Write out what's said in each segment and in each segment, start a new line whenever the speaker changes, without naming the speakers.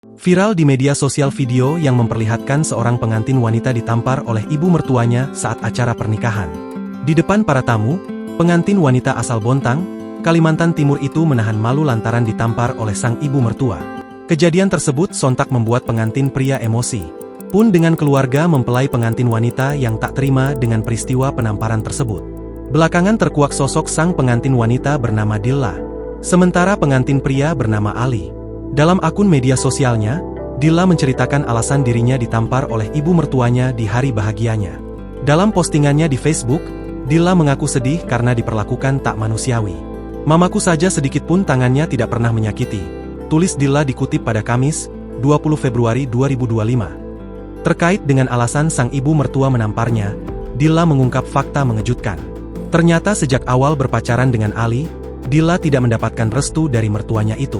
Viral di media sosial video yang memperlihatkan seorang pengantin wanita ditampar oleh ibu mertuanya saat acara pernikahan. Di depan para tamu, pengantin wanita asal Bontang, Kalimantan Timur itu menahan malu lantaran ditampar oleh sang ibu mertua. Kejadian tersebut sontak membuat pengantin pria emosi. Pun dengan keluarga mempelai pengantin wanita yang tak terima dengan peristiwa penamparan tersebut. Belakangan terkuak sosok sang pengantin wanita bernama Dilla. Sementara pengantin pria bernama Ali. Dalam akun media sosialnya, Dilla menceritakan alasan dirinya ditampar oleh ibu mertuanya di hari bahagianya. Dalam postingannya di Facebook, Dilla mengaku sedih karena diperlakukan tak manusiawi. "Mamaku saja sedikit pun tangannya tidak pernah menyakiti," tulis Dilla dikutip pada Kamis, 20 Februari 2025. Terkait dengan alasan sang ibu mertua menamparnya, Dilla mengungkap fakta mengejutkan. Ternyata sejak awal berpacaran dengan Ali, Dilla tidak mendapatkan restu dari mertuanya itu.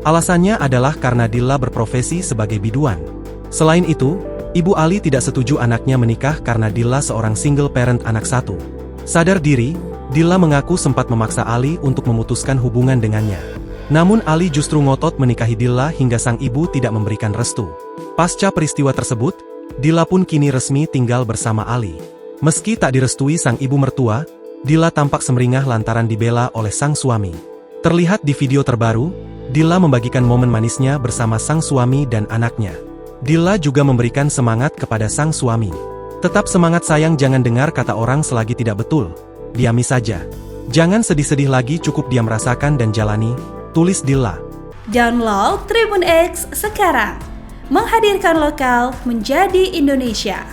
Alasannya adalah karena Dilla berprofesi sebagai biduan. Selain itu, ibu Ali tidak setuju anaknya menikah karena Dilla seorang single parent anak satu. Sadar diri, Dilla mengaku sempat memaksa Ali untuk memutuskan hubungan dengannya. Namun Ali justru ngotot menikahi Dilla hingga sang ibu tidak memberikan restu. Pasca peristiwa tersebut, Dilla pun kini resmi tinggal bersama Ali. Meski tak direstui sang ibu mertua, Dilla tampak semeringah lantaran dibela oleh sang suami. Terlihat di video terbaru, Dilla membagikan momen manisnya bersama sang suami dan anaknya. Dilla juga memberikan semangat kepada sang suami. "Tetap semangat sayang, jangan dengar kata orang selagi tidak betul. Diami saja. Jangan sedih-sedih lagi, cukup diam, rasakan dan jalani," tulis Dilla.
Download Tribun X sekarang. Menghadirkan lokal menjadi Indonesia.